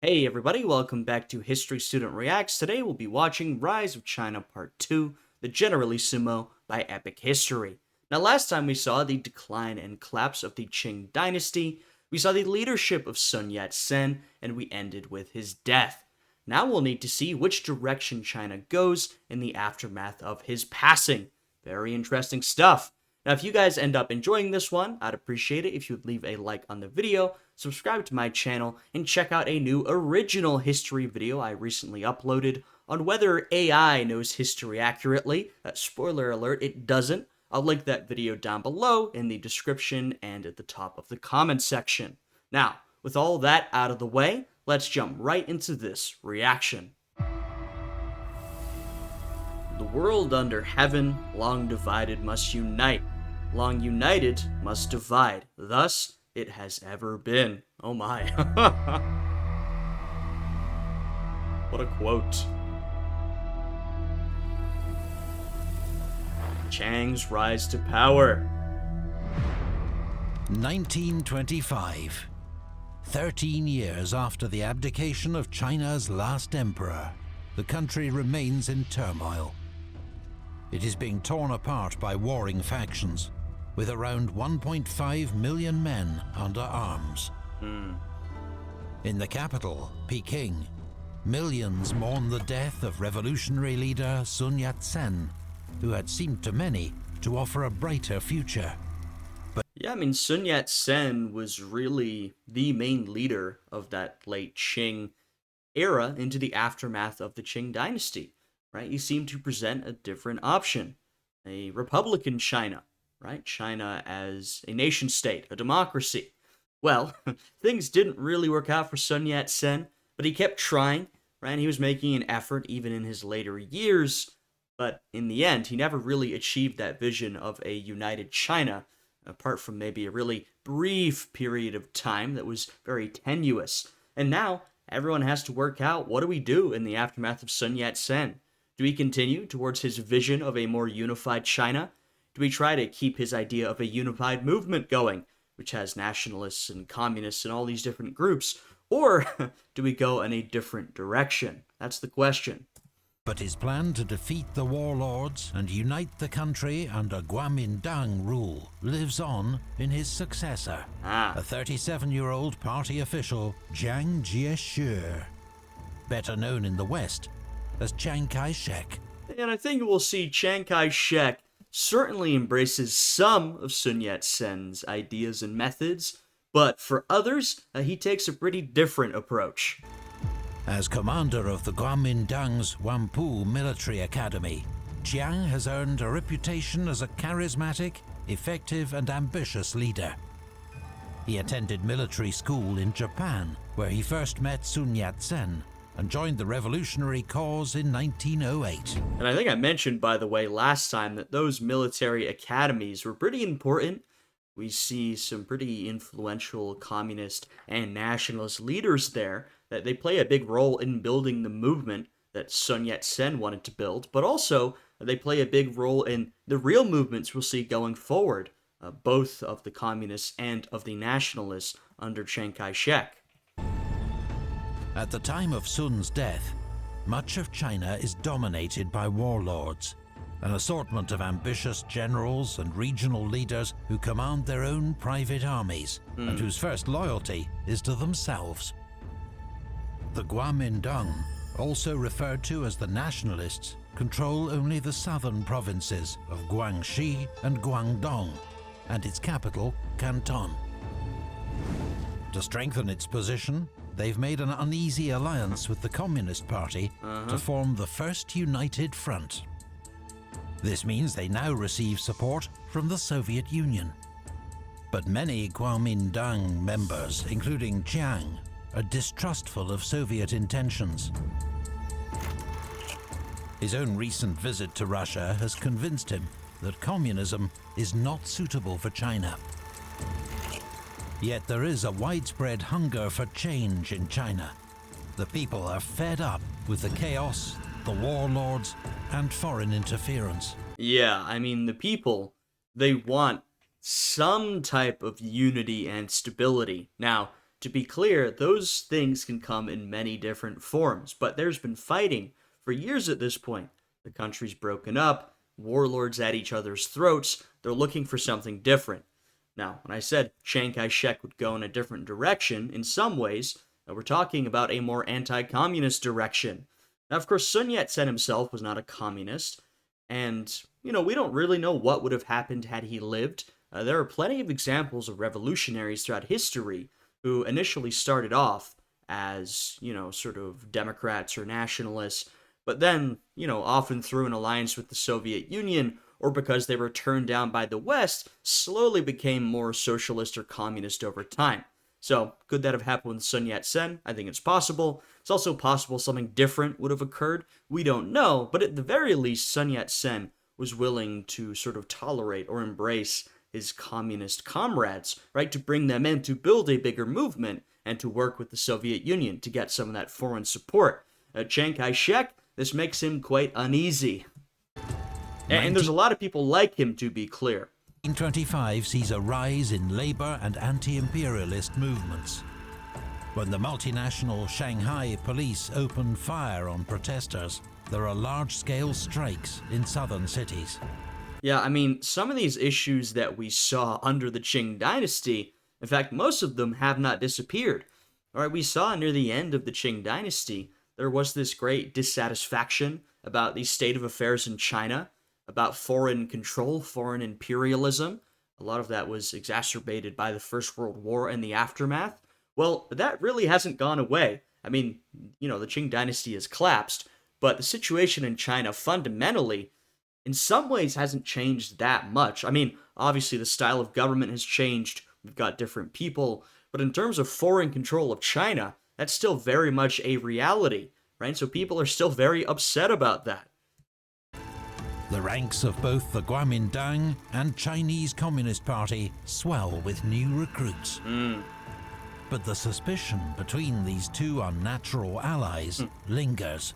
Hey everybody, welcome back to History Student Reacts. Today we'll be watching Rise of China Part 2, the Generalissimo by Epic History. Now last time we saw the decline and collapse of the Qing dynasty, we saw the leadership of Sun Yat-sen, and we ended with his death. Now we'll need to see which direction China goes in the aftermath of his passing. Very interesting stuff. Now, if you guys end up enjoying this one, I'd appreciate it if you would leave a like on the video, subscribe to my channel, and check out a new original history video I recently uploaded on whether AI knows history accurately. Spoiler alert, it doesn't. I'll link that video down below in the description and at the top of the comment section. Now, with all that out of the way, let's jump right into this reaction. The world under heaven, long divided, must unite. Long united, must divide. Thus, it has ever been. Oh my. What a quote. Chiang's rise to power. 1925. 13 years after the abdication of China's last emperor, the country remains in turmoil. It is being torn apart by warring factions, with around 1.5 million men under arms. In the capital, Peking, millions mourn the death of revolutionary leader Sun Yat-sen, who had seemed to many to offer a brighter future. Yeah, I mean, Sun Yat-sen was really the main leader of that late Qing era into the aftermath of the Qing dynasty, right? He seemed to present a different option, a Republican China, right? China as a nation state, a democracy. Well, things didn't really work out for Sun Yat-sen, but he kept trying, right? And he was making an effort even in his later years, but in the end, he never really achieved that vision of a united China, apart from maybe a really brief period of time that was very tenuous. And now, everyone has to work out, what do we do in the aftermath of Sun Yat-sen? Do we continue towards his vision of a more unified China? Do we try to keep his idea of a unified movement going, which has nationalists and communists and all these different groups? Or do we go in a different direction? That's the question. But his plan to defeat the warlords and unite the country under Kuomintang rule lives on in his successor, a 37-year-old party official, Chiang Kai-shek, better known in the West as Chiang Kai-shek. And I think we'll see Chiang Kai-shek certainly embraces some of Sun Yat-sen's ideas and methods, but for others, he takes a pretty different approach. As commander of the Kuomintang's Whampoa Military Academy, Chiang has earned a reputation as a charismatic, effective and ambitious leader. He attended military school in Japan, where he first met Sun Yat-sen, and joined the revolutionary cause in 1908. And I think I mentioned, by the way, last time that those military academies were pretty important. We see some pretty influential communist and nationalist leaders there, that they play a big role in building the movement that Sun Yat-sen wanted to build, but also they play a big role in the real movements we'll see going forward, both of the communists and of the nationalists under Chiang Kai-shek. At the time of Sun's death, much of China is dominated by warlords, an assortment of ambitious generals and regional leaders who command their own private armies, and whose first loyalty is to themselves. The Kuomintang, also referred to as the nationalists, control only the southern provinces of Guangxi and Guangdong, and its capital, Canton. To strengthen its position, they've made an uneasy alliance with the Communist Party to form the First United Front. This means they now receive support from the Soviet Union. But many Kuomintang members, including Chiang, are distrustful of Soviet intentions. His own recent visit to Russia has convinced him that communism is not suitable for China. Yet there is a widespread hunger for change in China. The people are fed up with the chaos, the warlords, and foreign interference. Yeah, I mean, the people, they want some type of unity and stability. Now, to be clear, those things can come in many different forms, but there's been fighting for years at this point. The country's broken up, warlords at each other's throats, they're looking for something different. Now, when I said Chiang Kai shek would go in a different direction, in some ways, we're talking about a more anti communist direction. Now, of course, Sun Yat sen himself was not a communist, and, we don't really know what would have happened had he lived. There are plenty of examples of revolutionaries throughout history who initially started off as, sort of Democrats or nationalists, but then, often through an alliance with the Soviet Union or because they were turned down by the West, slowly became more socialist or communist over time. So, could that have happened with Sun Yat-sen? I think it's possible. It's also possible something different would have occurred. We don't know, but at the very least, Sun Yat-sen was willing to sort of tolerate or embrace his communist comrades, right, to bring them in to build a bigger movement and to work with the Soviet Union to get some of that foreign support. Chiang Kai-shek, this makes him quite uneasy. And there's a lot of people like him, to be clear. 1925 sees a rise in labor and anti-imperialist movements. When the multinational Shanghai police opened fire on protesters, there are large-scale strikes in southern cities. Yeah, I mean, some of these issues that we saw under the Qing dynasty, in fact, most of them have not disappeared. All right, we saw near the end of the Qing dynasty, there was this great dissatisfaction about the state of affairs in China, about foreign control, foreign imperialism. A lot of that was exacerbated by the First World War and the aftermath. Well, that really hasn't gone away. I mean, the Qing dynasty has collapsed, but the situation in China fundamentally, in some ways, hasn't changed that much. I mean, obviously the style of government has changed. We've got different people, but in terms of foreign control of China, that's still very much a reality, right? So people are still very upset about that. The ranks of both the Kuomintang and Chinese Communist Party swell with new recruits. But the suspicion between these two unnatural allies lingers.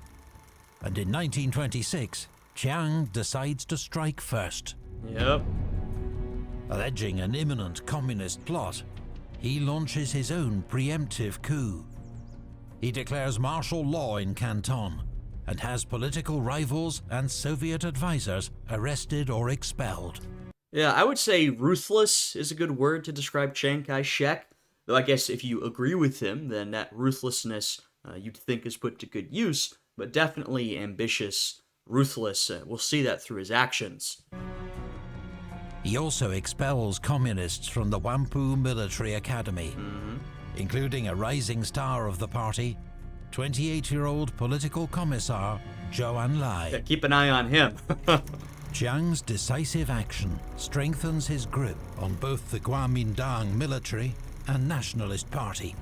And in 1926, Chiang decides to strike first. Yep. Alleging an imminent communist plot, he launches his own preemptive coup. He declares martial law in Canton and has political rivals and Soviet advisors arrested or expelled. Yeah, I would say ruthless is a good word to describe Chiang Kai-shek. Though I guess if you agree with him, then that ruthlessness you'd think is put to good use, but definitely ambitious, ruthless. We'll see that through his actions. He also expels communists from the Whampoa Military Academy, including a rising star of the party, 28-year-old political commissar Zhou Enlai. Yeah, keep an eye on him. Chiang's decisive action strengthens his grip on both the Kuomintang military and nationalist party.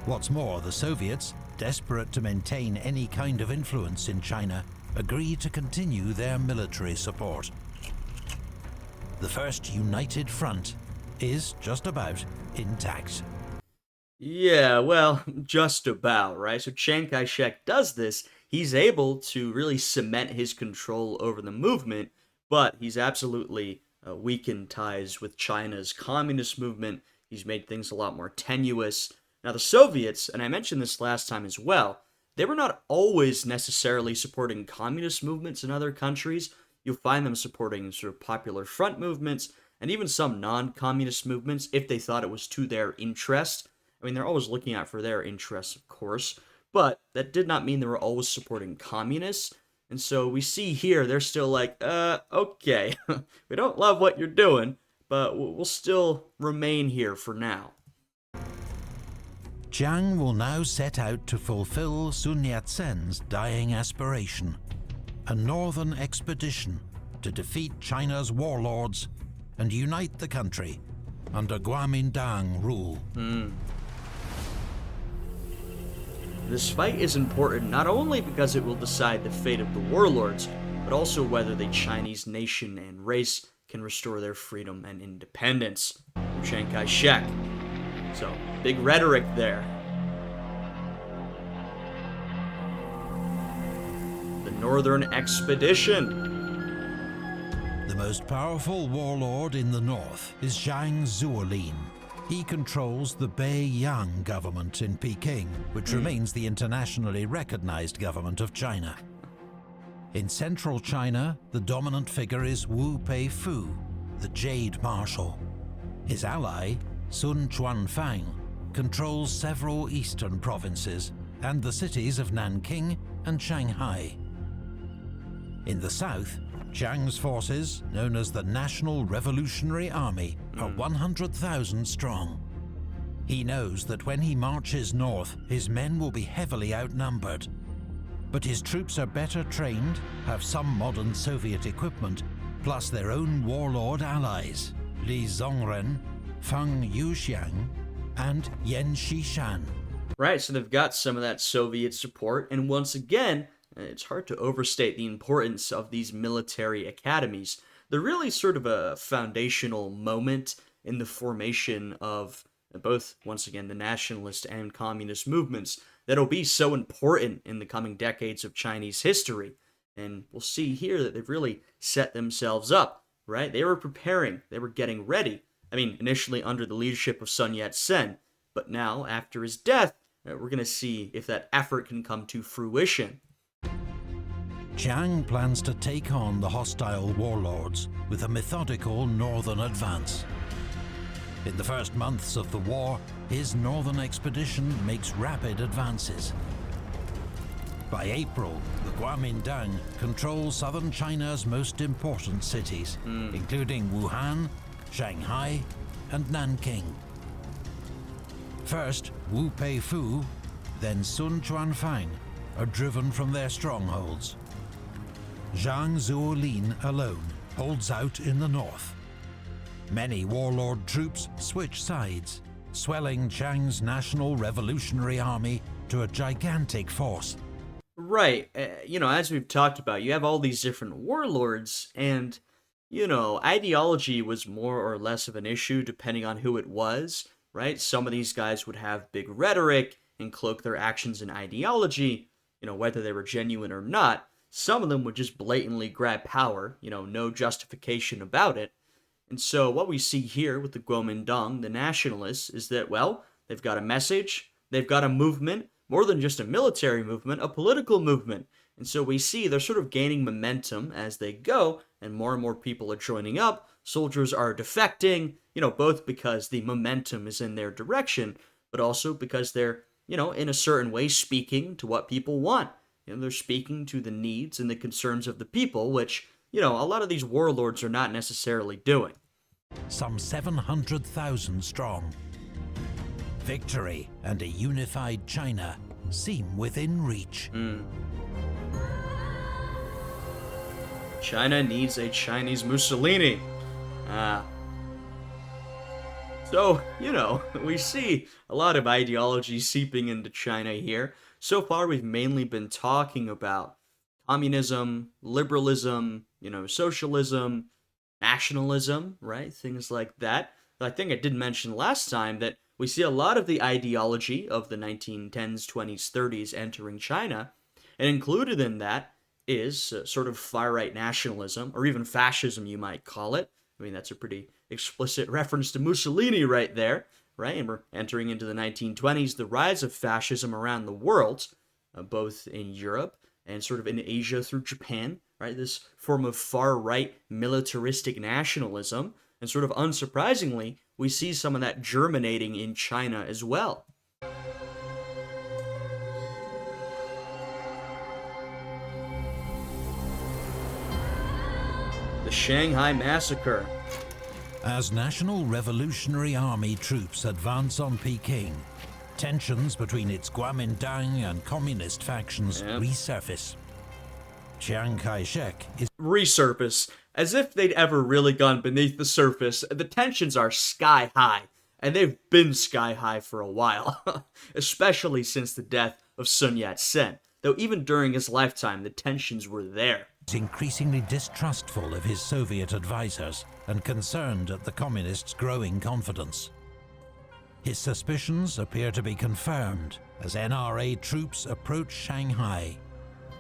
What's more, the Soviets, desperate to maintain any kind of influence in China, agree to continue their military support. The first united front is just about intact. Yeah, well, just about, right? So Chiang Kai-shek does this. He's able to really cement his control over the movement, but he's absolutely weakened ties with China's communist movement. He's made things a lot more tenuous. Now, the Soviets, and I mentioned this last time as well, they were not always necessarily supporting communist movements in other countries. You'll find them supporting sort of popular front movements and even some non-communist movements if they thought it was to their interest. I mean, they're always looking out for their interests, of course, but that did not mean they were always supporting communists. And so we see here, they're still like, okay, we don't love what you're doing, but we'll still remain here for now. Chiang will now set out to fulfill Sun Yat-sen's dying aspiration, a northern expedition to defeat China's warlords and unite the country under Kuomintang rule. This fight is important not only because it will decide the fate of the warlords, but also whether the Chinese nation and race can restore their freedom and independence. Chiang Kai-shek. So, big rhetoric there. The Northern Expedition. The most powerful warlord in the north is Zhang Zuolin. He controls the Beiyang government in Peking, which remains the internationally recognized government of China. In central China, the dominant figure is Wu Peifu, the Jade Marshal. His ally, Sun Chuanfang, controls several eastern provinces and the cities of Nanking and Shanghai. In the south, Chiang's forces, known as the National Revolutionary Army, are 100,000 strong. He knows that when he marches north, his men will be heavily outnumbered. But his troops are better trained, have some modern Soviet equipment, plus their own warlord allies, Li Zongren, Feng Yuxiang, and Yan Xishan. Right, so they've got some of that Soviet support, and once again, it's hard to overstate the importance of these military academies. They're really sort of a foundational moment in the formation of both, once again, the nationalist and communist movements that'll be so important in the coming decades of Chinese history. And we'll see here that they've really set themselves up, right? They were preparing, they were getting ready. I mean, initially under the leadership of Sun Yat-sen, but now, after his death, we're going to see if that effort can come to fruition. Chiang plans to take on the hostile warlords with a methodical northern advance. In the first months of the war, his northern expedition makes rapid advances. By April, the Kuomintang controls southern China's most important cities, including Wuhan, Shanghai, and Nanking. First, Wu Peifu, then Sun Chuanfang are driven from their strongholds. Zhang Zuolin alone holds out in the north. Many warlord troops switch sides, swelling Chiang's National Revolutionary Army to a gigantic force. Right, as we've talked about, you have all these different warlords, and, ideology was more or less of an issue depending on who it was, right? Some of these guys would have big rhetoric and cloak their actions in ideology, whether they were genuine or not. Some of them would just blatantly grab power, no justification about it. And so what we see here with the Kuomintang, the nationalists, is that, well, they've got a message, they've got a movement, more than just a military movement, a political movement. And so we see they're sort of gaining momentum as they go, and more people are joining up. Soldiers are defecting, both because the momentum is in their direction, but also because they're, in a certain way speaking to what people want. They're speaking to the needs and the concerns of the people, which, a lot of these warlords are not necessarily doing. Some 700,000 strong. Victory and a unified China seem within reach. China needs a Chinese Mussolini. So, we see a lot of ideology seeping into China here. So far, we've mainly been talking about communism, liberalism, socialism, nationalism, right? Things like that. But I think I did mention last time that we see a lot of the ideology of the 1910s, 20s, 30s entering China, and included in that is sort of far-right nationalism, or even fascism, you might call it. I mean, that's a pretty explicit reference to Mussolini right there, right? And we're entering into the 1920s, the rise of fascism around the world, both in Europe and sort of in Asia through Japan, right? This form of far-right militaristic nationalism, and sort of unsurprisingly, we see some of that germinating in China as well. The Shanghai Massacre. As National Revolutionary Army troops advance on Peking, tensions between its Kuomintang and communist factions resurface. Chiang Kai-shek is resurface, as if they'd ever really gone beneath the surface. The tensions are sky high, and they've been sky high for a while, especially since the death of Sun Yat-sen, though even during his lifetime the tensions were there. Increasingly distrustful of his Soviet advisors and concerned at the communists' growing confidence. His suspicions appear to be confirmed as NRA troops approach Shanghai.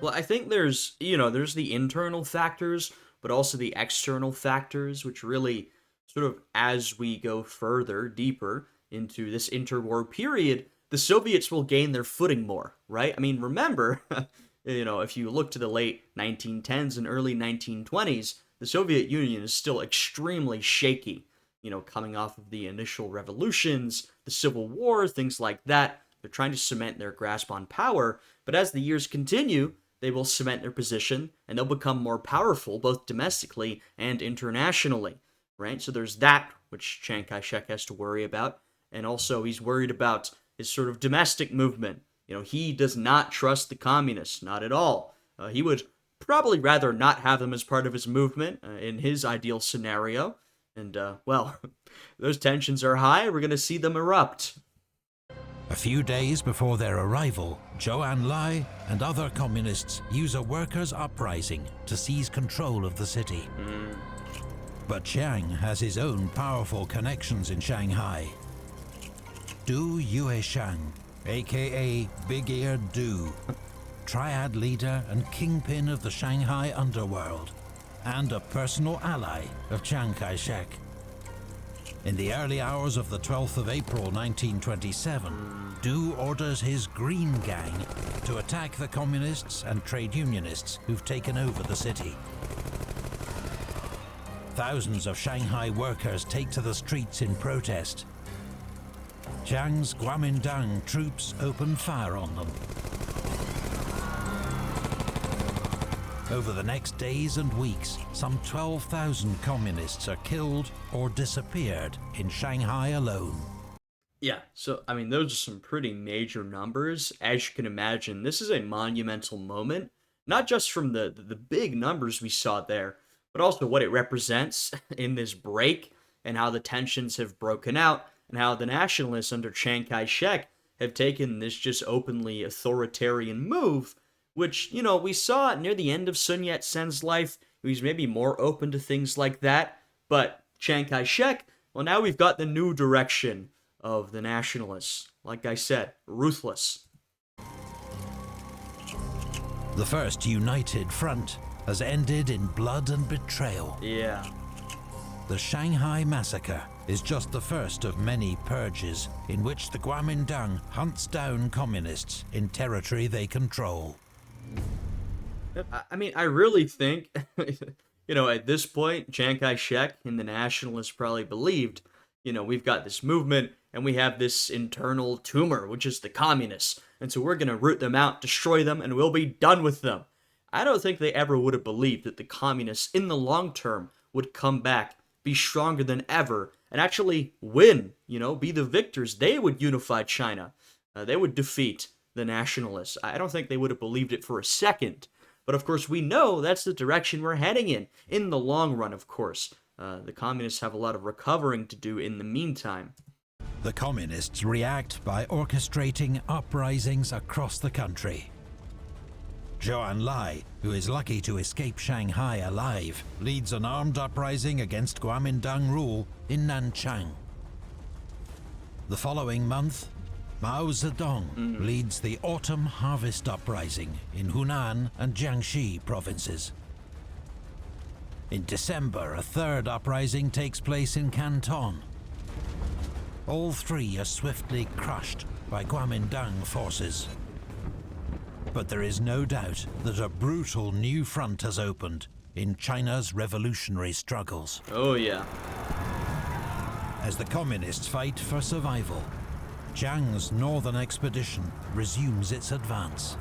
Well, I think there's the internal factors, but also the external factors, which really sort of, as we go further, deeper, into this interwar period, the Soviets will gain their footing more, right? I mean, remember, if you look to the late 1910s and early 1920s, the Soviet Union is still extremely shaky, coming off of the initial revolutions, the Civil War, things like that. They're trying to cement their grasp on power, but as the years continue, they will cement their position and they'll become more powerful both domestically and internationally, right? So there's that which Chiang Kai-shek has to worry about, and also he's worried about his sort of domestic movement. He does not trust the communists, not at all. He would probably rather not have them as part of his movement in his ideal scenario. And, well, those tensions are high. We're going to see them erupt. A few days before their arrival, Zhou Enlai and other communists use a workers' uprising to seize control of the city. But Chiang has his own powerful connections in Shanghai. Du Yueshang, aka Big Ear Du, triad leader and kingpin of the Shanghai underworld, and a personal ally of Chiang Kai-shek. In the early hours of the 12th of April 1927, Du orders his Green Gang to attack the communists and trade unionists who've taken over the city. Thousands of Shanghai workers take to the streets in protest. Chiang's Kuomintang troops open fire on them. Over the next days and weeks, some 12,000 communists are killed or disappeared in Shanghai alone. Yeah, so, I mean, those are some pretty major numbers. As you can imagine, this is a monumental moment, not just from the big numbers we saw there, but also what it represents in this break and how the tensions have broken out and how the nationalists under Chiang Kai-shek have taken this just openly authoritarian move, which, we saw near the end of Sun Yat-sen's life. He was maybe more open to things like that, but Chiang Kai-shek, well, now we've got the new direction of the nationalists. Like I said, ruthless. The first united front has ended in blood and betrayal. Yeah. The Shanghai Massacre is just the first of many purges in which the Kuomintang hunts down communists in territory they control. I mean, I really think, at this point, Chiang Kai-shek and the nationalists probably believed, we've got this movement and we have this internal tumor, which is the communists. And so we're going to root them out, destroy them, and we'll be done with them. I don't think they ever would have believed that the communists in the long term would come back, be stronger than ever, and actually win, be the victors. They would unify China. They would defeat the nationalists. I don't think they would have believed it for a second. But of course, we know that's the direction we're heading in the long run, of course. The communists have a lot of recovering to do in the meantime. The communists react by orchestrating uprisings across the country. Zhou Enlai, who is lucky to escape Shanghai alive, leads an armed uprising against Kuomintang rule in Nanchang. The following month, Mao Zedong leads the Autumn Harvest Uprising in Hunan and Jiangxi provinces. In December, a third uprising takes place in Canton. All three are swiftly crushed by Kuomintang forces. But there is no doubt that a brutal new front has opened in China's revolutionary struggles. Oh, yeah. As the communists fight for survival, Chiang's northern expedition resumes its advance.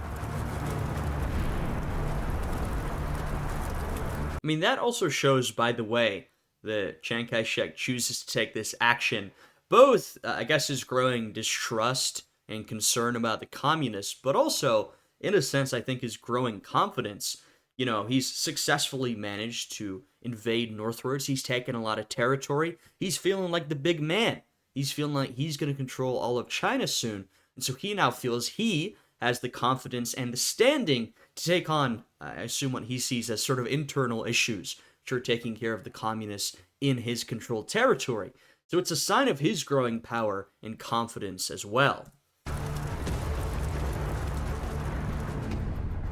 I mean, that also shows, by the way, that Chiang Kai-shek chooses to take this action. Both, I guess, his growing distrust and concern about the communists, but also, in a sense, I think his growing confidence. He's successfully managed to invade northwards. He's taken a lot of territory. He's feeling like the big man. He's feeling like he's going to control all of China soon. And so he now feels he has the confidence and the standing to take on, I assume, what he sees as sort of internal issues, which are taking care of the communists in his controlled territory. So it's a sign of his growing power and confidence as well.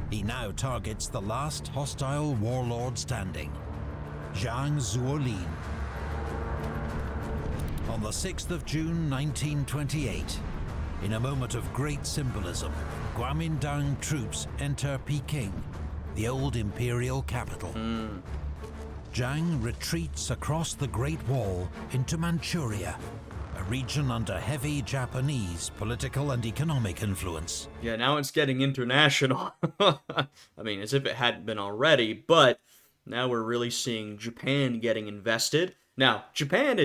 He now targets the last hostile warlord standing, Zhang Zuolin. On On the 6th of June 1928, in a moment of great symbolism, Kuomintang troops enter Peking, the old imperial capital. Jiang retreats across the Great Wall into Manchuria, a region under heavy Japanese political and economic influence. Yeah, now it's getting international. I mean, as if it hadn't been already, but now we're really seeing Japan getting invested. Now, Japan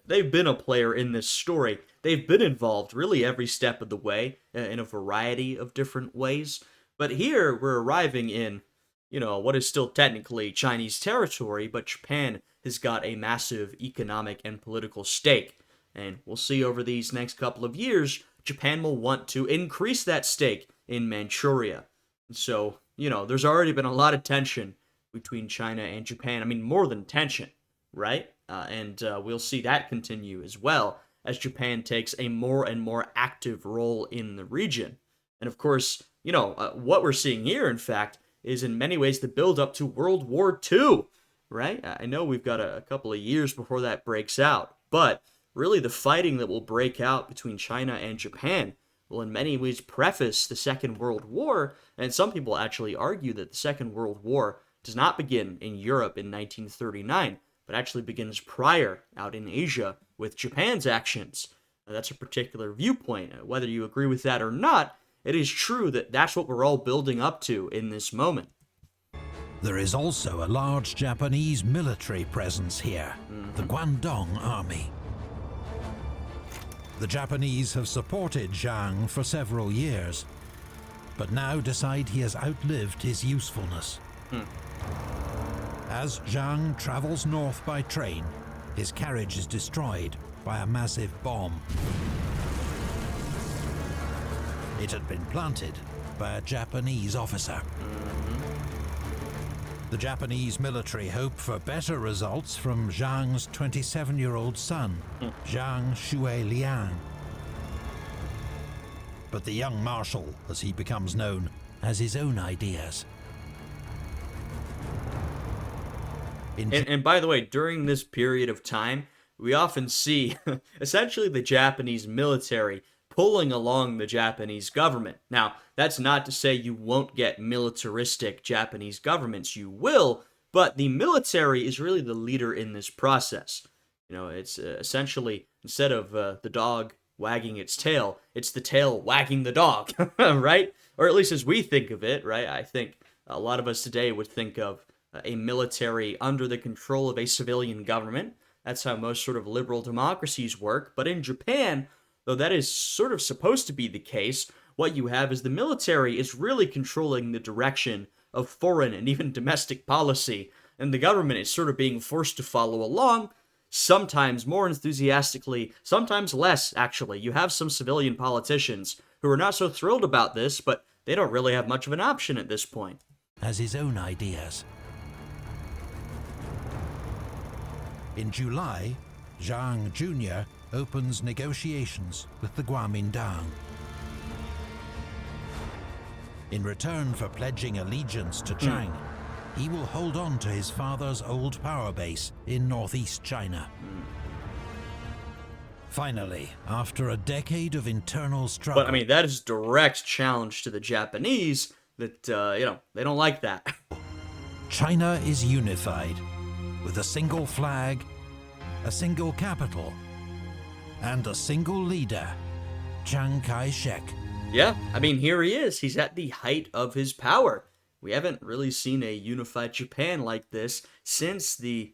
they've been a player in this story. They've been involved really every step of the way in a variety of different ways. But here we're arriving in, what is still technically Chinese territory, but Japan has got a massive economic and political stake. And we'll see over these next couple of years, Japan will want to increase that stake in Manchuria. So, there's already been a lot of tension between China and Japan. I mean, more than tension, right? And we'll see that continue as well as Japan takes a more and more active role in the region. And of course, what we're seeing here, in fact, is in many ways the build up to World War II, right? I know we've got a couple of years before that breaks out, but really the fighting that will break out between China and Japan will in many ways preface the Second World War, and some people actually argue that the Second World War does not begin in Europe in 1939, but actually begins prior out in Asia with Japan's actions. That's a particular viewpoint. Whether you agree with that or not, it is true that that's what we're all building up to in this moment. There is also a large Japanese military presence here, the Guangdong Army. The Japanese have supported Jiang for several years, but now decide he has outlived his usefulness. As Jiang travels north by train, his carriage is destroyed by a massive bomb. It had been planted by a Japanese officer. The Japanese military hope for better results from Jiang's 27-year-old son, Jiang Shuiliang. But the young marshal, as he becomes known, has his own ideas. And by the way, during this period of time, we often see essentially the Japanese military pulling along the Japanese government. Now, that's not to say you won't get militaristic Japanese governments. You will, but the military is really the leader in this process. It's essentially, instead of the dog wagging its tail, it's the tail wagging the dog, right? Or at least as we think of it, right? I think a lot of us today would think of a military under the control of a civilian government. That's how most sort of liberal democracies work. But in Japan, though that is sort of supposed to be the case, what you have is the military is really controlling the direction of foreign and even domestic policy, and the government is sort of being forced to follow along, sometimes more enthusiastically, sometimes less, actually. You have some civilian politicians who are not so thrilled about this, but they don't really have much of an option at this point. Has his own ideas. In July, Jiang Jr. opens negotiations with the Kuomintang. In return for pledging allegiance to Chiang, he will hold on to his father's old power base in northeast China. Finally, after a decade of internal struggle... But, I mean, that is direct challenge to the Japanese that, they don't like that. China is unified, with a single flag, a single capital, and a single leader, Chiang Kai-shek. Yeah, I mean, here he is. He's at the height of his power. We haven't really seen a unified Japan like this since the,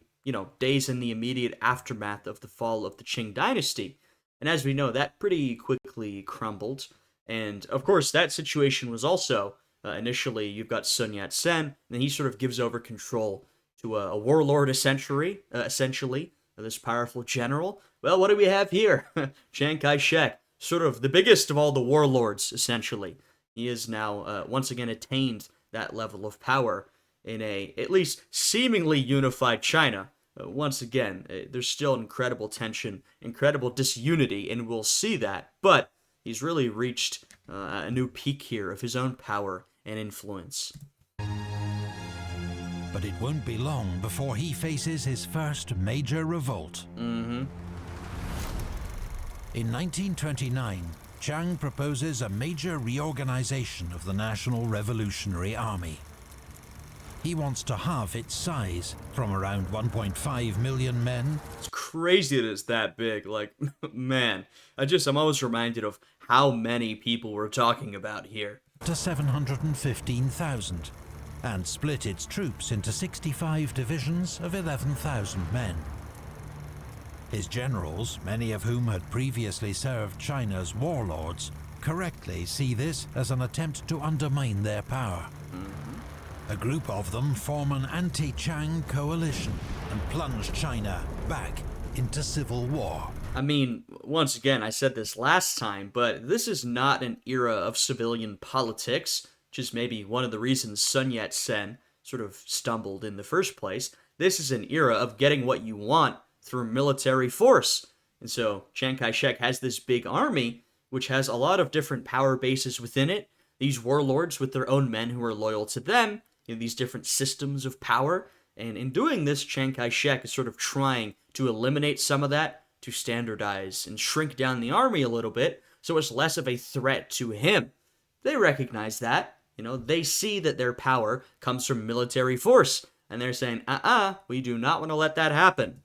days in the immediate aftermath of the fall of the Qing dynasty. And as we know, that pretty quickly crumbled. And, of course, that situation was also, initially, you've got Sun Yat-sen, and he sort of gives over control to a warlord, essentially, this powerful general. Well, what do we have here? Chiang Kai-shek, sort of the biggest of all the warlords, essentially. He has now once again attained that level of power in a, at least, seemingly unified China. Once again, there's still incredible tension, incredible disunity, and we'll see that. But he's really reached a new peak here of his own power and influence. But it won't be long before he faces his first major revolt. In 1929, Chiang proposes a major reorganization of the National Revolutionary Army. He wants to halve its size from around 1.5 million men. It's crazy that it's that big. Like, man, I'm always reminded of how many people we're talking about here. To 715,000, and split its troops into 65 divisions of 11,000 men. His generals, many of whom had previously served China's warlords, correctly see this as an attempt to undermine their power. A group of them form an anti-Chiang coalition and plunge China back into civil war. I mean, once again, I said this last time, but this is not an era of civilian politics, which is maybe one of the reasons Sun Yat-sen sort of stumbled in the first place. This is an era of getting what you want through military force. And so Chiang Kai-shek has this big army, which has a lot of different power bases within it. These warlords with their own men who are loyal to them, these different systems of power. And in doing this, Chiang Kai-shek is sort of trying to eliminate some of that, to standardize and shrink down the army a little bit, so it's less of a threat to him. They recognize that. They see that their power comes from military force, and they're saying, we do not want to let that happen.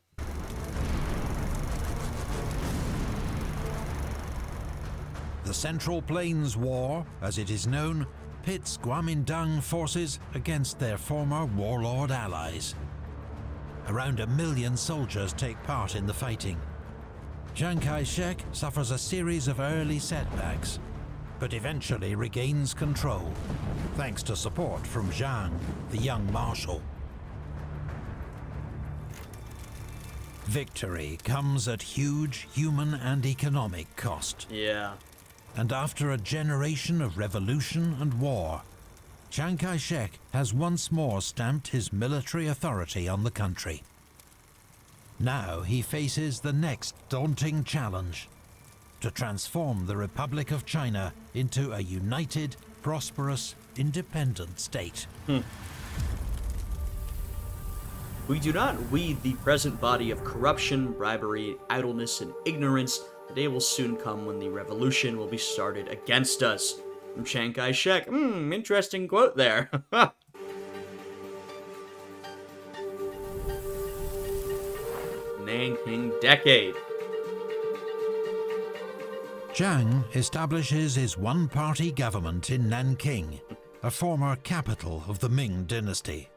The Central Plains War, as it is known, pits Kuomintang forces against their former warlord allies. Around 1 million soldiers take part in the fighting. Chiang Kai-shek suffers a series of early setbacks, but eventually regains control, thanks to support from Zhang, the young marshal. Victory comes at huge human and economic cost. Yeah. And after a generation of revolution and war, Chiang Kai-shek has once more stamped his military authority on the country. Now he faces the next daunting challenge: to transform the Republic of China into a united, prosperous, independent state. We do not weed the present body of corruption, bribery, idleness, and ignorance. The day will soon come when the revolution will be started against us. From Chiang Kai-shek. Interesting quote there. Nanking Decade. Chiang establishes his one-party government in Nanking, a former capital of the Ming dynasty.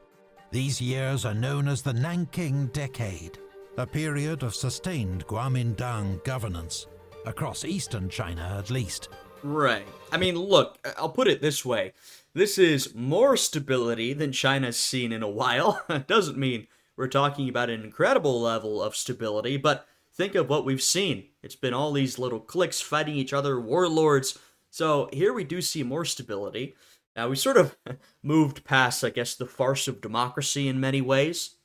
These years are known as the Nanking Decade, a period of sustained Kuomintang governance, across eastern China at least. Right. I mean, look, I'll put it this way. This is more stability than China's seen in a while. It doesn't mean we're talking about an incredible level of stability, but think of what we've seen. It's been all these little cliques fighting each other, warlords. So here we do see more stability. Now, we sort of moved past, I guess, the farce of democracy in many ways.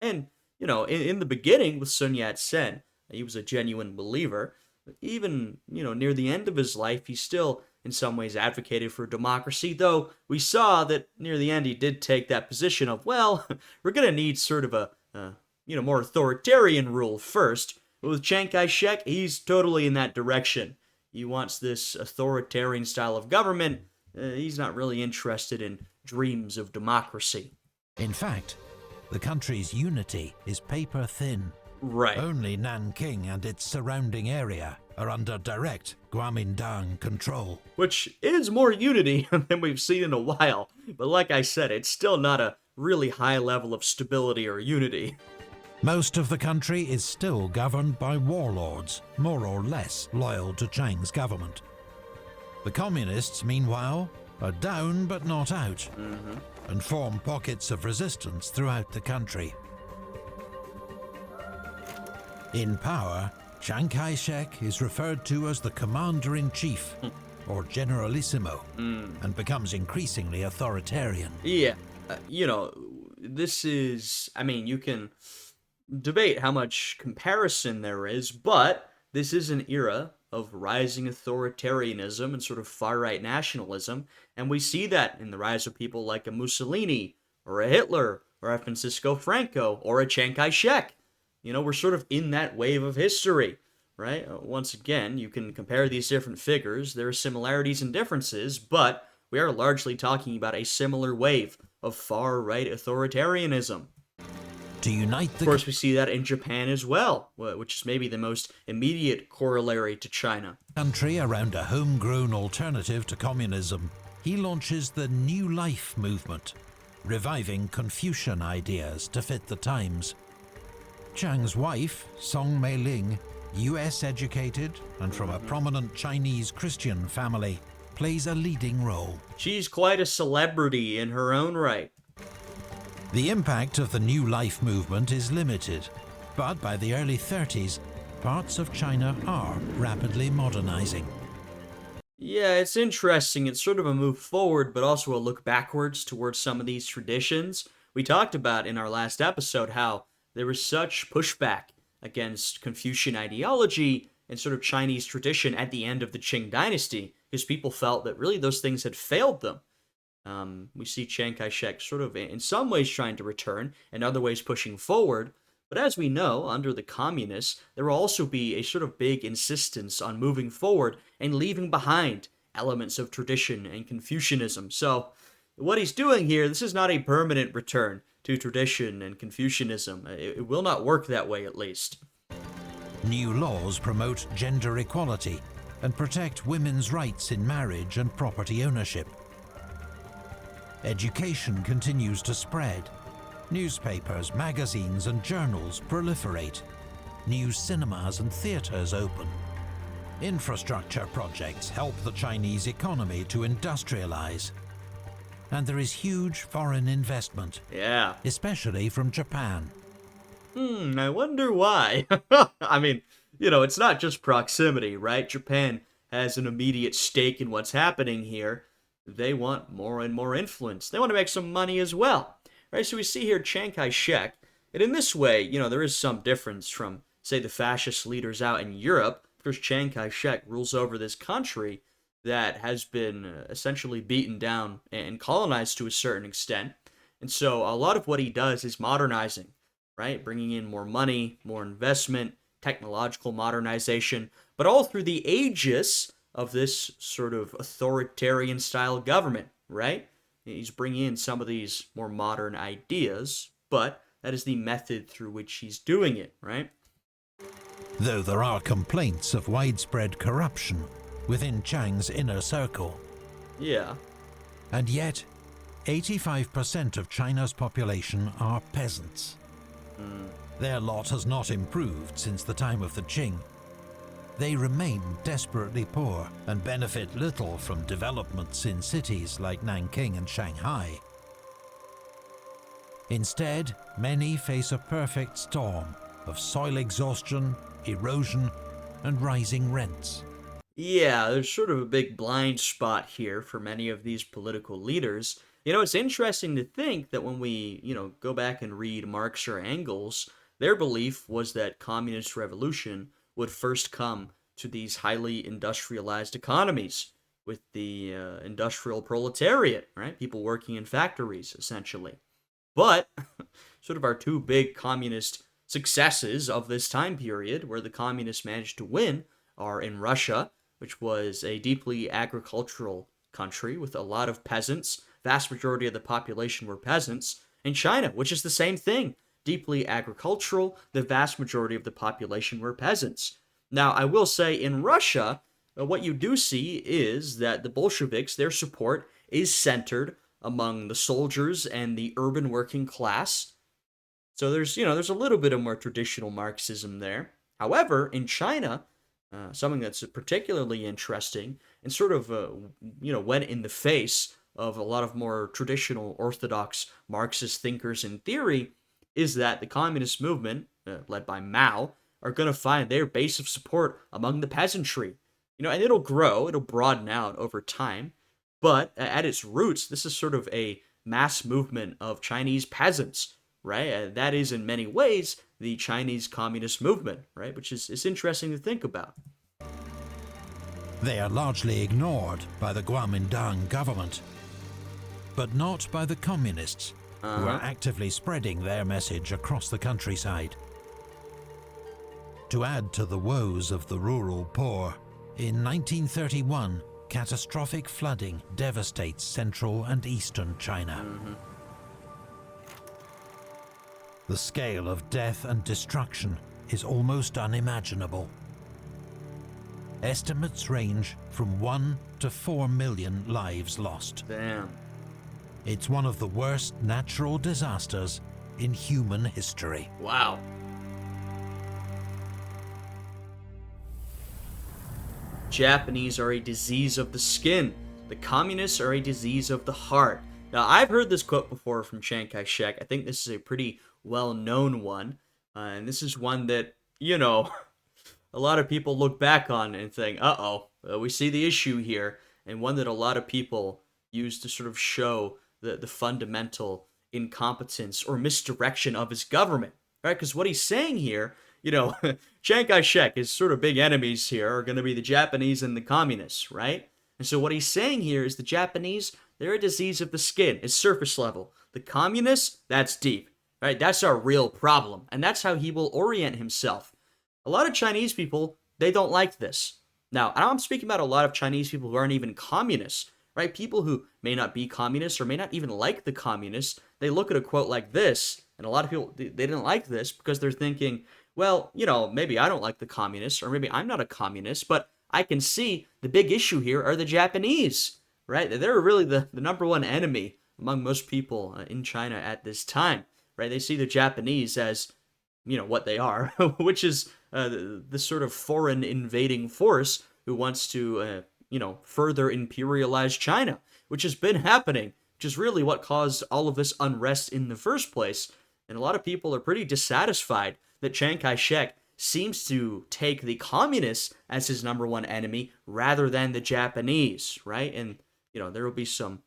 And, in the beginning with Sun Yat-sen, he was a genuine believer. Even, near the end of his life, he still, in some ways, advocated for democracy, though we saw that near the end he did take that position of, well, we're going to need sort of a more authoritarian rule first. But with Chiang Kai-shek, he's totally in that direction. He wants this authoritarian style of government. He's not really interested in dreams of democracy. In fact, the country's unity is paper thin. Right. Only Nanking and its surrounding area are under direct Kuomintang control. Which is more unity than we've seen in a while. But like I said, it's still not a really high level of stability or unity. Most of the country is still governed by warlords, more or less loyal to Chiang's government. The communists, meanwhile, are down but not out, and form pockets of resistance throughout the country. In power, Chiang Kai-shek is referred to as the Commander-in-Chief, or Generalissimo, and becomes increasingly authoritarian. Yeah, this is, you can debate how much comparison there is, but this is an era of rising authoritarianism and sort of far-right nationalism, and we see that in the rise of people like a Mussolini, or a Hitler, or a Francisco Franco, or a Chiang Kai-shek. We're sort of in that wave of history right? Once again, you can compare these different figures. There are similarities and differences, but we are largely talking about a similar wave of far right authoritarianism. To unite Of the course, we see that in Japan as well, which is maybe the most immediate corollary to China. country around a homegrown alternative to communism, he launches the New Life movement, reviving Confucian ideas to fit the times. Chiang's wife, Song Mei-ling, US educated and from a prominent Chinese Christian family, plays a leading role. She's quite a celebrity in her own right. The impact of the New Life movement is limited, but by the early 30s, parts of China are rapidly modernizing. Yeah, it's interesting. It's sort of a move forward, but also a look backwards towards some of these traditions. We talked about in our last episode how there was such pushback against Confucian ideology and sort of Chinese tradition at the end of the Qing dynasty, because people felt that really those things had failed them. We see Chiang Kai shek sort of in some ways trying to return, and other ways pushing forward. But as we know, under the communists, there will also be a sort of big insistence on moving forward and leaving behind elements of tradition and Confucianism. So, what he's doing here, this is not a permanent return to tradition and Confucianism. It will not work that way, at least. New laws promote gender equality and protect women's rights in marriage and property ownership. Education continues to spread. Newspapers, magazines, and journals proliferate. New cinemas and theaters open. Infrastructure projects help the Chinese economy to industrialize. And there is huge foreign investment, Yeah. especially from Japan. I wonder why. I mean, it's not just proximity, right? Japan has an immediate stake in what's happening here. They want more and more influence. They want to make some money as well, right? So we see here Chiang Kai-shek, and in this way, there is some difference from, say, the fascist leaders out in Europe, because Chiang Kai-shek rules over this country that has been essentially beaten down and colonized to a certain extent. And so a lot of what he does is modernizing, right? Bringing in more money, more investment, technological modernization, but all through the aegis of this sort of authoritarian style government, right? He's bringing in some of these more modern ideas, but that is the method through which he's doing it, right? Though there are complaints of widespread corruption within Chiang's inner circle. Yeah. And yet, 85% of China's population are peasants. Their lot has not improved since the time of the Qing. They remain desperately poor and benefit little from developments in cities like Nanking and Shanghai. Instead, many face a perfect storm of soil exhaustion, erosion, and rising rents. Yeah, there's sort of a big blind spot here for many of these political leaders. It's interesting to think that when we, go back and read Marx or Engels, their belief was that communist revolution would first come to these highly industrialized economies with the industrial proletariat, right? People working in factories, essentially. But sort of our two big communist successes of this time period, where the communists managed to win, are in Russia, which was a deeply agricultural country with a lot of peasants. Vast majority of the population were peasants. And China, which is the same thing, deeply agricultural. The vast majority of the population were peasants. Now, I will say in Russia, what you do see is that the Bolsheviks, their support is centered among the soldiers and the urban working class. So there's a little bit of more traditional Marxism there. However, in China, something that's particularly interesting and sort of, went in the face of a lot of more traditional orthodox Marxist thinkers in theory, is that the communist movement, led by Mao, are going to find their base of support among the peasantry. And it'll grow, it'll broaden out over time. But at its roots, this is sort of a mass movement of Chinese peasants, right? That is in many ways the Chinese Communist movement, right? Which is interesting to think about. They are largely ignored by the Kuomintang government, but not by the communists, who are actively spreading their message across the countryside. To add to the woes of the rural poor, in 1931, catastrophic flooding devastates central and eastern China. The scale of death and destruction is almost unimaginable. Estimates range from 1 to 4 million lives lost. Damn. It's one of the worst natural disasters in human history. Wow. Japanese are a disease of the skin. The communists are a disease of the heart. Now, I've heard this quote before from Chiang Kai-shek. I think this is a pretty well-known one. And this is one that, you know, a lot of people look back on and think, we see the issue here. And one that a lot of people use to sort of show the fundamental incompetence or misdirection of his government, right? Because what he's saying here, you know, Chiang Kai-shek, his sort of big enemies here are going to be the Japanese and the communists, right? And so what he's saying here is the Japanese, they're a disease of the skin. It's surface level. The communists, that's deep, right? That's our real problem. And that's how he will orient himself. A lot of Chinese people, they don't like this. Now, I'm speaking about a lot of Chinese people who aren't even communists, right? People who may not be communists or may not even like the communists, they look at a quote like this, and a lot of people, they didn't like this because they're thinking, well, you know, maybe I don't like the communists, or maybe I'm not a communist, but I can see the big issue here are the Japanese, right? They're really the number one enemy among most people in China at this time, right? They see the Japanese as, you know, what they are, which is the sort of foreign invading force who wants to, further imperialize China, which has been happening, which is really what caused all of this unrest in the first place. And a lot of people are pretty dissatisfied that Chiang Kai-shek seems to take the communists as his number one enemy rather than the Japanese, right? And, you know, there will be some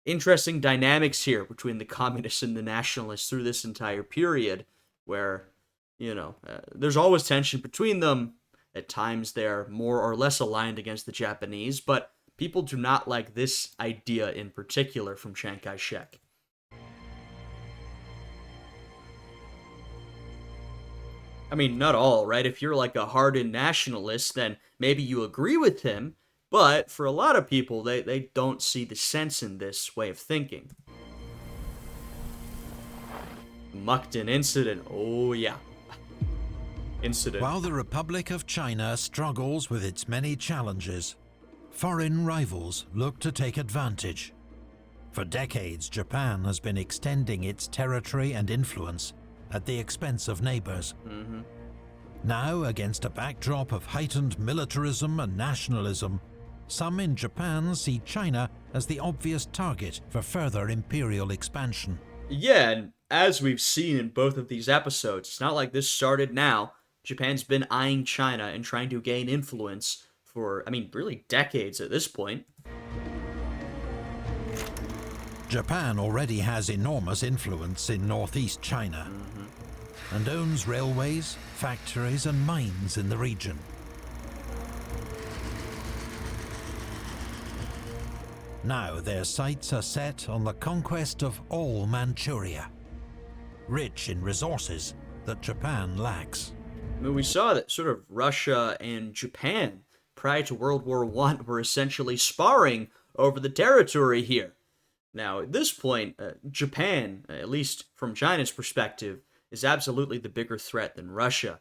interesting dynamics here between the communists and the nationalists through this entire period where, there's always tension between them. At times they're more or less aligned against the Japanese, but people do not like this idea in particular from Chiang Kai-shek. I mean, not all, right? If you're like a hardened nationalist, then maybe you agree with him, but for a lot of people, they don't see the sense in this way of thinking. Mukden incident, oh yeah. Incident. While the Republic of China struggles with its many challenges, foreign rivals look to take advantage. For decades, Japan has been extending its territory and influence at the expense of neighbors. Now, against a backdrop of heightened militarism and nationalism, some in Japan see China as the obvious target for further imperial expansion. Yeah, and as we've seen in both of these episodes, it's not like this started now. Japan's been eyeing China and trying to gain influence for, really decades at this point. Japan already has enormous influence in northeast China and owns railways, factories and mines in the region. Now their sights are set on the conquest of all Manchuria, rich in resources that Japan lacks. We saw that sort of Russia and Japan, prior to World War I, were essentially sparring over the territory here. Now, at this point, Japan, at least from China's perspective, is absolutely the bigger threat than Russia.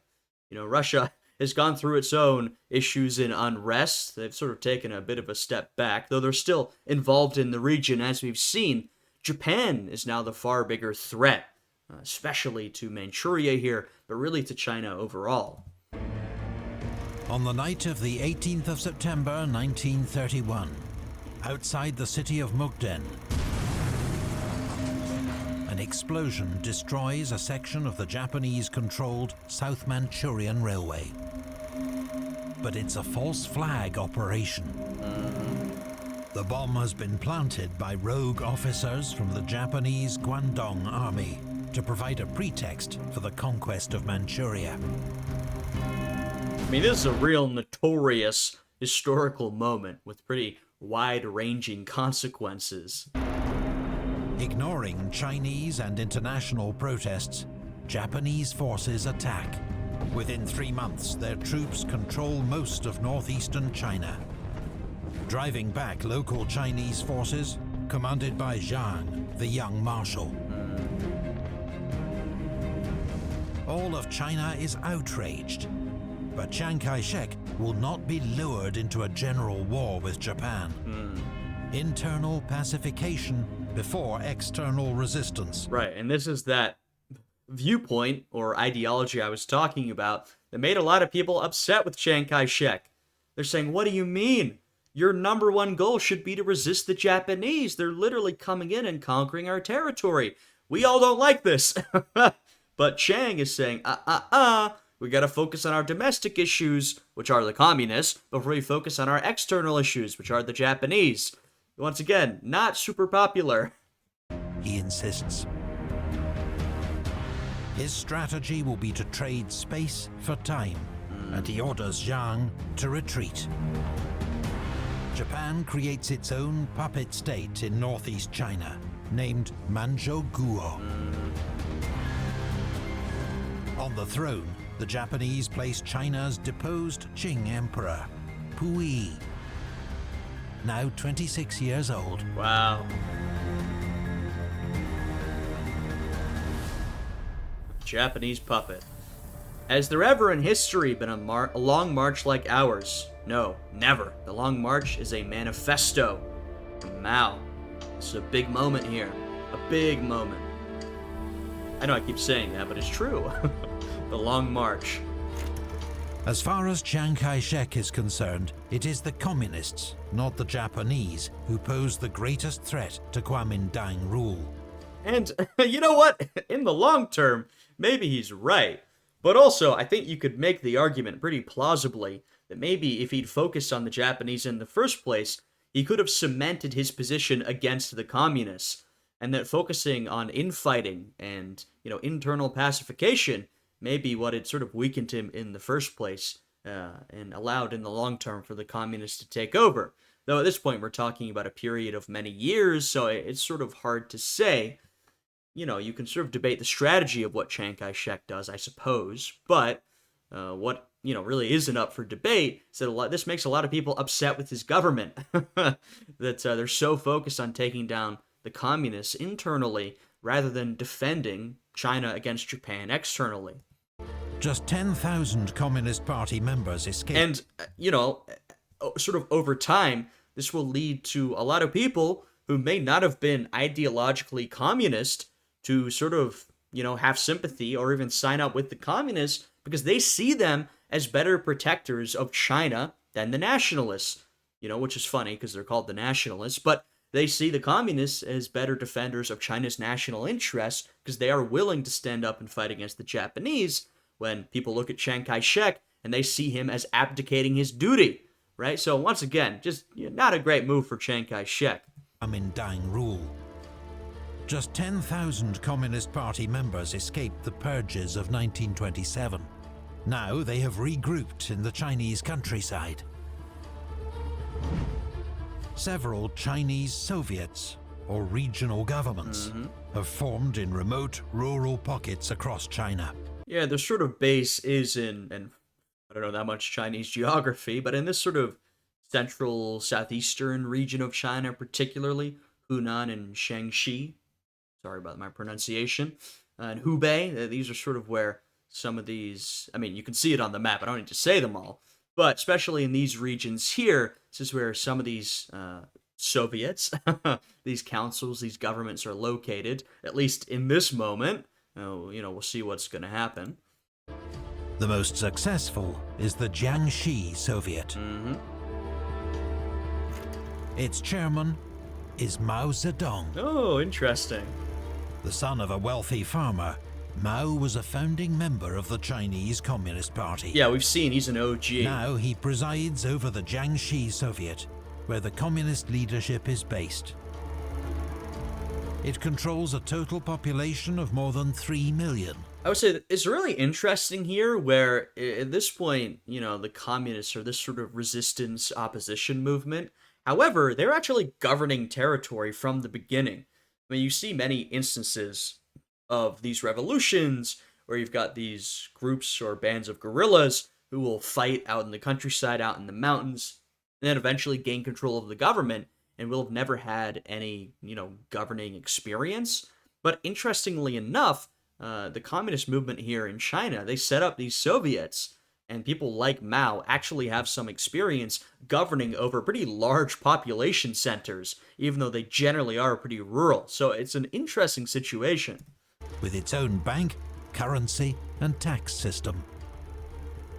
Russia has gone through its own issues in unrest. They've sort of taken a bit of a step back, though they're still involved in the region, as we've seen. Japan is now the far bigger threat, especially to Manchuria here, but really to China overall. On the night of the 18th of September 1931, outside the city of Mukden, an explosion destroys a section of the Japanese-controlled South Manchurian Railway. But it's a false flag operation. The bomb has been planted by rogue officers from the Japanese Guangdong Army to provide a pretext for the conquest of Manchuria. This is a real notorious historical moment with pretty wide-ranging consequences. Ignoring Chinese and international protests, Japanese forces attack. Within 3 months, their troops control most of northeastern China, driving back local Chinese forces commanded by Jiang, the young marshal. All of China is outraged, but Chiang Kai-shek will not be lured into a general war with Japan. Internal pacification before external resistance. Right, and this is that viewpoint or ideology I was talking about that made a lot of people upset with Chiang Kai-shek. They're saying, what do you mean? Your number one goal should be to resist the Japanese. They're literally coming in and conquering our territory. We all don't like this. But Chiang is saying, we gotta focus on our domestic issues, which are the communists, before we focus on our external issues, which are the Japanese. Once again, not super popular. He insists. His strategy will be to trade space for time, and he orders Jiang to retreat. Japan creates its own puppet state in northeast China, named Manchukuo. On the throne, the Japanese place China's deposed Qing emperor, Puyi, now 26 years old. Wow. Japanese puppet. Has there ever in history been a long march like ours? No, never. The Long March is a manifesto from Mao. This is a big moment here. A big moment. I know I keep saying that, but it's true. The Long March. As far as Chiang Kai-shek is concerned, it is the communists, not the Japanese, who pose the greatest threat to Kuomintang rule. And you know what? In the long term, maybe he's right. But also, I think you could make the argument pretty plausibly that maybe if he'd focused on the Japanese in the first place, he could have cemented his position against the communists. And that focusing on infighting and, internal pacification may be what had sort of weakened him in the first place and allowed in the long term for the communists to take over. Though at this point we're talking about a period of many years, so it's sort of hard to say. You can sort of debate the strategy of what Chiang Kai-shek does, I suppose, but what, really isn't up for debate is that this makes a lot of people upset with his government, that they're so focused on taking down the communists internally rather than defending China against Japan externally. Just 10,000 Communist Party members escaped. And, sort of over time, this will lead to a lot of people who may not have been ideologically communist to sort of, have sympathy or even sign up with the communists because they see them as better protectors of China than the nationalists, which is funny because they're called the nationalists, but they see the communists as better defenders of China's national interests because they are willing to stand up and fight against the Japanese when people look at Chiang Kai-shek and they see him as abdicating his duty, right? So once again, just not a great move for Chiang Kai-shek. Kuomintang rule. Just 10,000 Communist Party members escaped the purges of 1927. Now they have regrouped in the Chinese countryside. Several Chinese Soviets, or regional governments, have formed in remote rural pockets across China. Yeah, their sort of base is in, and I don't know that much Chinese geography, but in this sort of central southeastern region of China, particularly Hunan and Shaanxi. Sorry about my pronunciation. And Hubei, these are sort of where some of these, you can see it on the map, I don't need to say them all, but especially in these regions here, this is where some of these Soviets, these councils, these governments are located, at least in this moment. We'll see what's going to happen. The most successful is the Jiangxi Soviet. Its chairman is Mao Zedong. Oh, interesting. The son of a wealthy farmer, Mao was a founding member of the Chinese Communist Party. Yeah, we've seen he's an OG. Now he presides over the Jiangxi Soviet, where the communist leadership is based. It controls a total population of more than 3 million. I would say that it's really interesting here where at this point, the communists are this sort of resistance opposition movement. However, they're actually governing territory from the beginning. You see many instances of these revolutions where you've got these groups or bands of guerrillas who will fight out in the countryside, out in the mountains, and then eventually gain control of the government and will have never had any, governing experience. But interestingly enough, the communist movement here in China, they set up these Soviets, and people like Mao actually have some experience governing over pretty large population centers, even though they generally are pretty rural. So it's an interesting situation. with its own bank, currency, and tax system.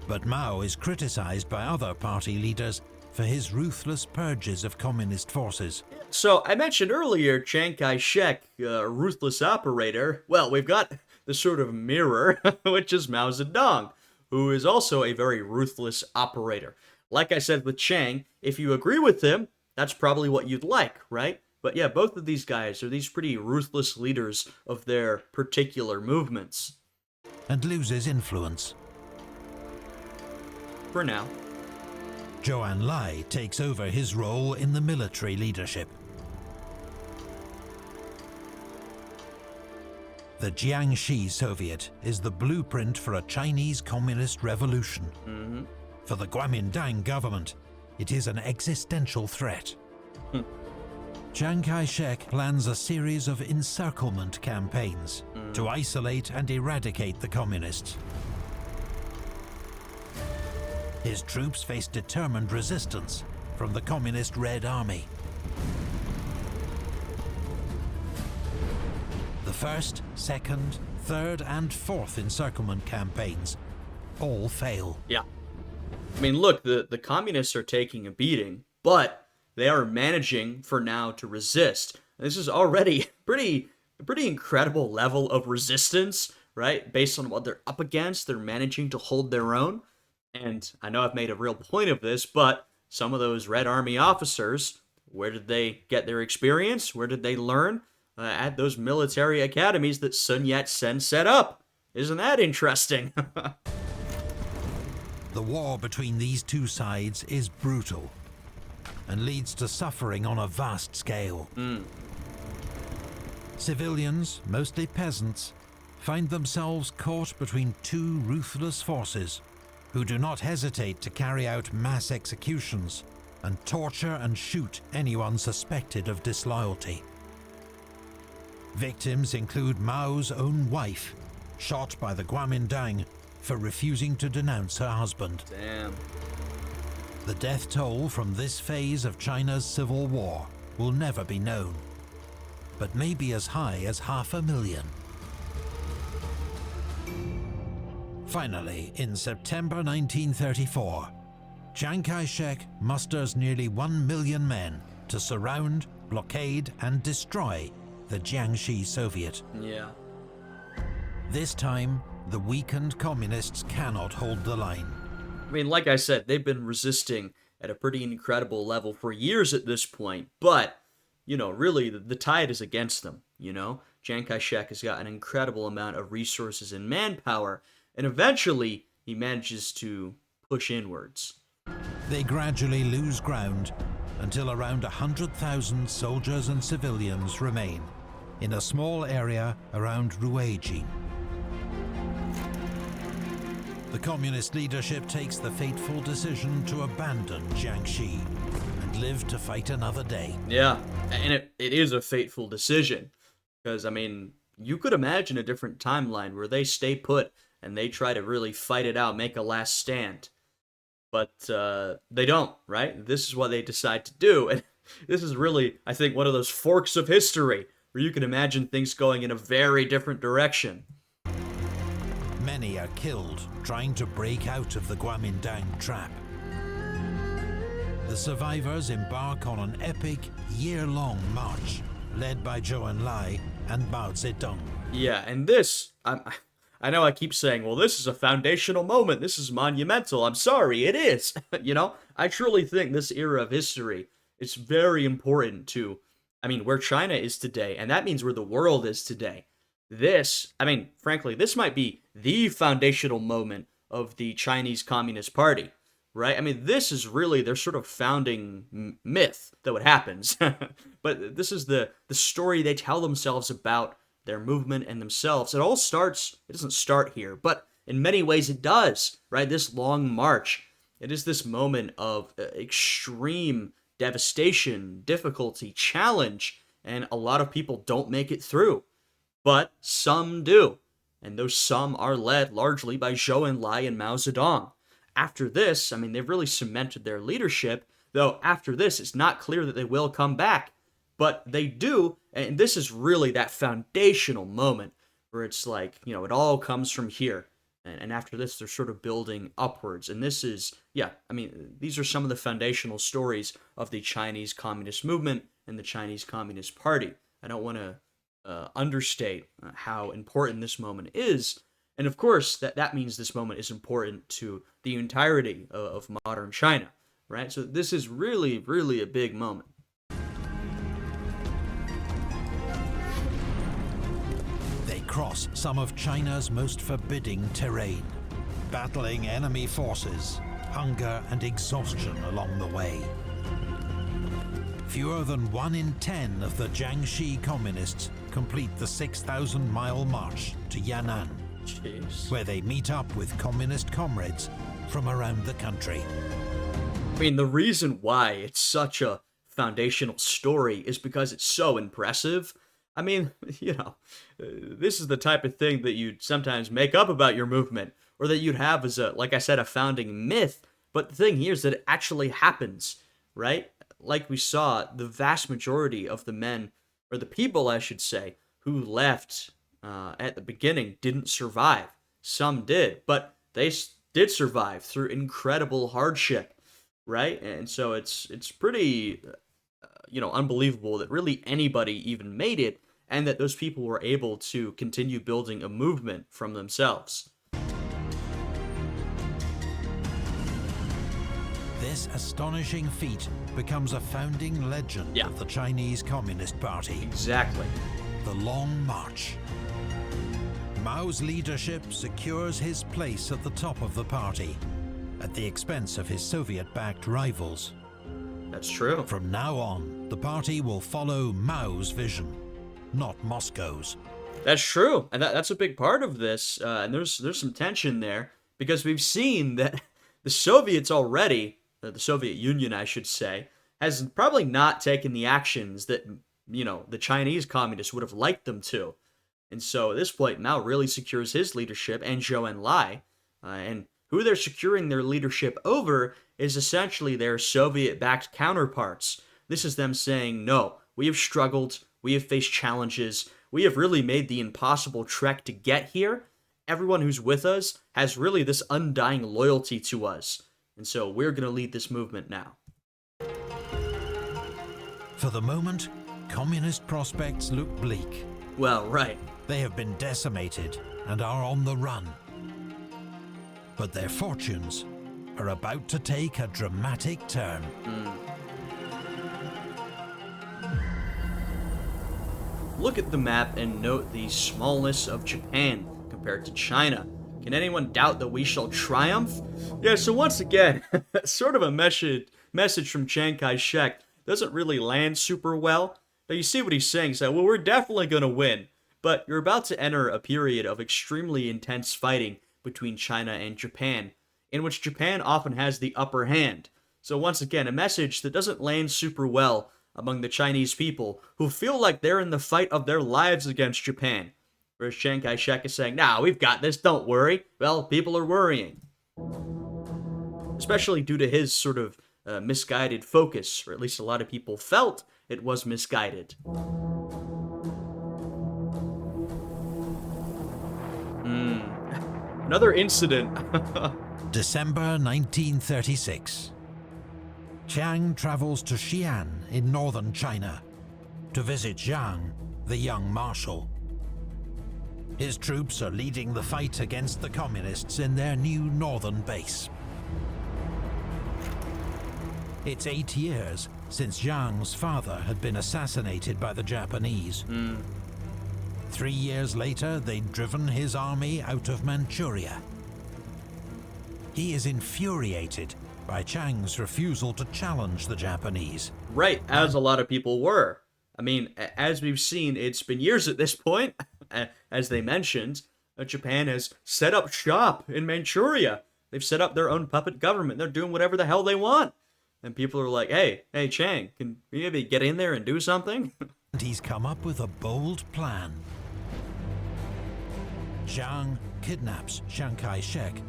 But Mao is criticized by other party leaders for his ruthless purges of communist forces. So I mentioned earlier Chiang Kai-shek, a ruthless operator. Well, we've got the sort of mirror, which is Mao Zedong, who is also a very ruthless operator. Like I said with Chiang, if you agree with him, that's probably what you'd like, right? But yeah, both of these guys are these pretty ruthless leaders of their particular movements. And loses influence. For now. Zhou Enlai takes over his role in the military leadership. The Jiangxi Soviet is the blueprint for a Chinese communist revolution. For the Kuomintang government, it is an existential threat. Chiang Kai-shek plans a series of encirclement campaigns to isolate and eradicate the communists. His troops face determined resistance from the Communist Red Army. The first, second, third, and fourth encirclement campaigns all fail. Yeah. I mean, look, the communists are taking a beating, but they are managing for now to resist. This is already a pretty incredible level of resistance, right? Based on what they're up against, they're managing to hold their own. And I know I've made a real point of this, but some of those Red Army officers, where did they get their experience? Where did they learn? At those military academies that Sun Yat-sen set up. Isn't that interesting? The war between these two sides is brutal and leads to suffering on a vast scale. Civilians, mostly peasants, find themselves caught between two ruthless forces who do not hesitate to carry out mass executions and torture and shoot anyone suspected of disloyalty. Victims include Mao's own wife, shot by the Kuomintang for refusing to denounce her husband. Damn. The death toll from this phase of China's civil war will never be known, but may be as high as 500,000. Finally, in September 1934, Chiang Kai-shek musters nearly 1 million men to surround, blockade, and destroy the Jiangxi Soviet. Yeah. This time, the weakened communists cannot hold the line. I mean, like I said, they've been resisting at a pretty incredible level for years at this point, but, really, the tide is against them, Chiang Kai-shek has got an incredible amount of resources and manpower, and eventually, he manages to push inwards. They gradually lose ground until around 100,000 soldiers and civilians remain in a small area around Ruijin. The communist leadership takes the fateful decision to abandon Jiangxi and live to fight another day. Yeah, and it is a fateful decision, because, you could imagine a different timeline where they stay put and they try to really fight it out, make a last stand. But they don't, right? This is what they decide to do. And this is really, I think, one of those forks of history where you can imagine things going in a very different direction. Many are killed trying to break out of the Kuomintang trap. The survivors embark on an epic, year-long march led by Zhou Enlai and Mao Zedong. Yeah, and this, I know I keep saying, well, this is a foundational moment, this is monumental. I'm sorry, it is. I truly think this era of history is very important to, where China is today, and that means where the world is today. This, frankly, this might be the foundational moment of the Chinese Communist Party, right? This is really their sort of founding myth, though it happens. But this is the story they tell themselves about, their movement and themselves. It doesn't start here, but in many ways it does, right? This long march, it is this moment of extreme devastation, difficulty, challenge, and a lot of people don't make it through, but some do. And those some are led largely by Zhou Enlai and Mao Zedong. After this, I mean, they've really cemented their leadership, though after this, it's not clear that they will come back. But they do, and this is really that foundational moment where it's like, it all comes from here. And after this, they're sort of building upwards. And this is, yeah, I mean, these are some of the foundational stories of the Chinese Communist movement and the Chinese Communist Party. I don't want to understate how important this moment is. And of course, that means this moment is important to the entirety of modern China, right? So this is really, really a big moment. They cross some of China's most forbidding terrain, battling enemy forces, hunger and exhaustion along the way. Fewer than 1 in 10 of the Jiangxi communists complete the 6,000-mile march to Yan'an, Jeez. where they meet up with communist comrades from around the country. I mean, the reason why it's such a foundational story is because it's so impressive. I mean, this is the type of thing that you'd sometimes make up about your movement, or that you'd have as like I said, a founding myth. But the thing here is that it actually happens, right? Like we saw, the vast majority of the men, or the people, I should say, who left at the beginning didn't survive. Some did, but they did survive through incredible hardship, right? And so it's pretty, unbelievable that really anybody even made it, and that those people were able to continue building a movement from themselves. This astonishing feat becomes a founding legend of the Chinese Communist Party. Exactly. The Long March. Mao's leadership secures his place at the top of the party, at the expense of his Soviet-backed rivals. That's true. From now on, the party will follow Mao's vision, not Moscow's. That's true, and that's a big part of this. And there's some tension there, because we've seen that the Soviets already, the Soviet Union, I should say, has probably not taken the actions that the Chinese communists would have liked them to. And so at this point, Mao really secures his leadership, and Zhou Enlai, and who they're securing their leadership over is essentially their Soviet-backed counterparts. This is them saying, no, we have struggled, we have faced challenges, we have really made the impossible trek to get here. Everyone who's with us has really this undying loyalty to us. And so we're going to lead this movement now. For the moment, communist prospects look bleak. Well, right. They have been decimated and are on the run. But their fortunes are about to take a dramatic turn. Look at the map and note the smallness of Japan compared to China. Can anyone doubt that we shall triumph? Yeah, so once again, sort of a message from Chiang Kai-shek doesn't really land super well. But you see what he's saying. He's like, well, we're definitely going to win, but you're about to enter a period of extremely intense fighting between China and Japan, in which Japan often has the upper hand. So once again, a message that doesn't land super well among the Chinese people, who feel like they're in the fight of their lives against Japan. Whereas Chiang Kai-shek is saying, nah, we've got this, don't worry. Well, people are worrying. Especially due to his sort of misguided focus, or at least a lot of people felt it was misguided. Another incident. December 1936. Chiang travels to Xi'an in northern China to visit Jiang, the young marshal. His troops are leading the fight against the communists in their new northern base. It's 8 years since Jiang's father had been assassinated by the Japanese. 3 years later, they'd driven his army out of Manchuria. He is infuriated by Chiang's refusal to challenge the Japanese. Right, as a lot of people were. I mean, as we've seen, it's been years at this point. As they mentioned, Japan has set up shop in Manchuria. They've set up their own puppet government. They're doing whatever the hell they want. And people are like, hey, Chang, can we maybe get in there and do something? And he's come up with a bold plan. Jiang kidnaps Chiang Kai-shek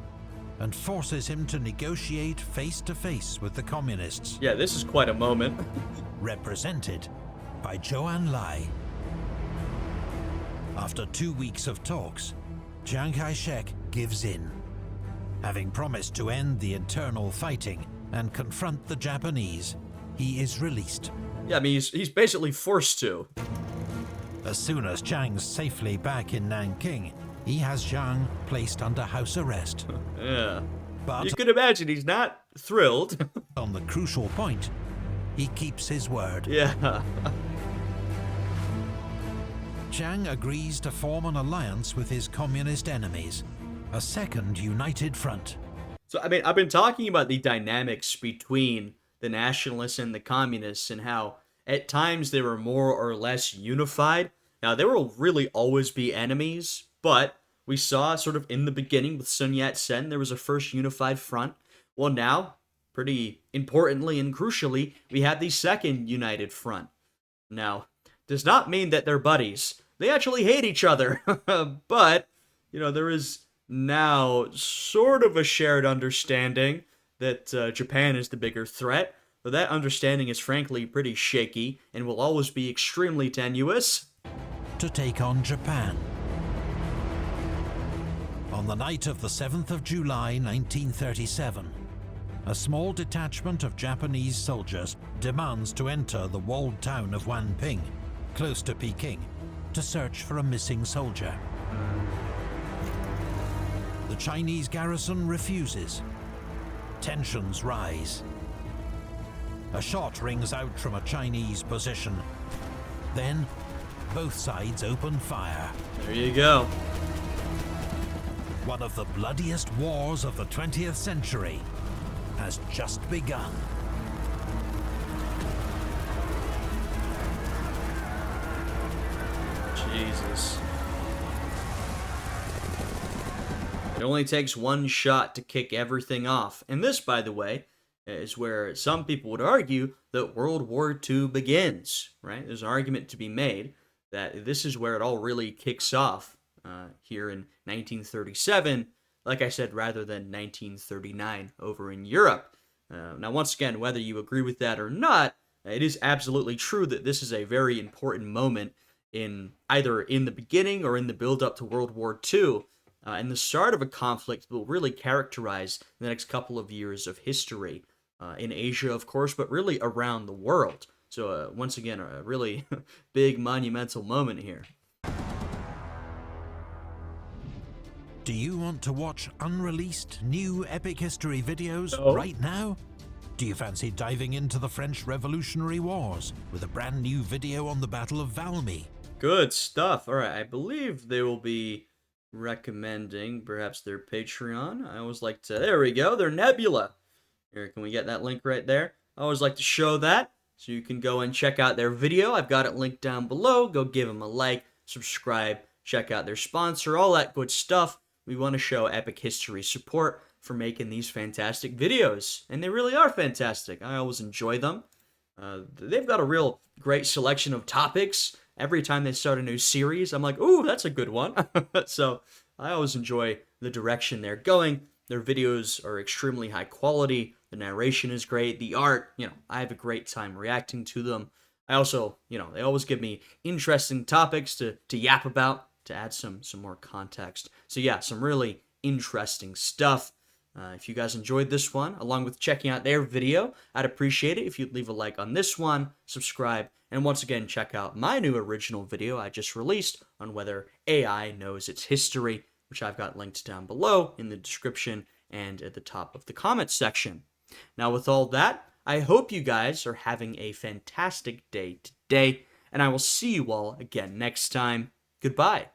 and forces him to negotiate face-to-face with the communists. Yeah, this is quite a moment. Represented by Zhou Enlai. After 2 weeks of talks, Chiang Kai-shek gives in, having promised to end the internal fighting and confront the Japanese. He is released. Yeah, I mean, he's basically forced to. As soon as Chiang's safely back in Nanking, he has Jiang placed under house arrest. Yeah. But you can imagine he's not thrilled. on the crucial point, he keeps his word. Yeah. Chiang agrees to form an alliance with his communist enemies, a second united front. So, I mean, I've been talking about the dynamics between the nationalists and the communists and how at times they were more or less unified. Now, there will really always be enemies, but we saw sort of in the beginning with Sun Yat-sen, there was a first unified front. Well, now, pretty importantly and crucially, we have the second united front. Now, does not mean that they're buddies. They actually hate each other. But, there is now sort of a shared understanding that Japan is the bigger threat. But that understanding is frankly pretty shaky and will always be extremely tenuous. To take on Japan. On the night of the 7th of July 1937, a small detachment of Japanese soldiers demands to enter the walled town of Wanping, close to Peking, to search for a missing soldier. The Chinese garrison refuses. Tensions rise. A shot rings out from a Chinese position. Then, both sides open fire. There you go. One of the bloodiest wars of the 20th century has just begun. Jesus. It only takes one shot to kick everything off. And this, by the way, is where some people would argue that World War II begins, right? There's an argument to be made that this is where it all really kicks off here in 1937, like I said, rather than 1939 over in Europe. Now, once again, whether you agree with that or not, it is absolutely true that this is a very important moment in either in the beginning or in the build-up to World War II, and the start of a conflict that will really characterize the next couple of years of history in Asia, of course, but really around the world. So once again, a really big monumental moment here. Do you want to watch unreleased new epic history videos No. right now? Do you fancy diving into the French Revolutionary Wars with a brand new video on the Battle of Valmy? Good stuff. All right, I believe they will be recommending perhaps their Patreon. I always like to, there we go, their Nebula. Here, can we get that link right there? I always like to show that, so you can go and check out their video. I've got it linked down below. Go give them a like, subscribe, check out their sponsor, all that good stuff. We want to show Epic History support for making these fantastic videos, and they really are fantastic. I always enjoy them. They've got a real great selection of topics. Every time they start a new series, I'm like, ooh, that's a good one. So I always enjoy the direction they're going. Their videos are extremely high quality. The narration is great. The art, I have a great time reacting to them. I also, they always give me interesting topics to yap about, to add some more context. So yeah, some really interesting stuff. If you guys enjoyed this one, along with checking out their video, I'd appreciate it if you'd leave a like on this one, subscribe, and once again, check out my new original video I just released on whether AI knows its history, which I've got linked down below in the description and at the top of the comments section. Now, with all that, I hope you guys are having a fantastic day today, and I will see you all again next time. Goodbye.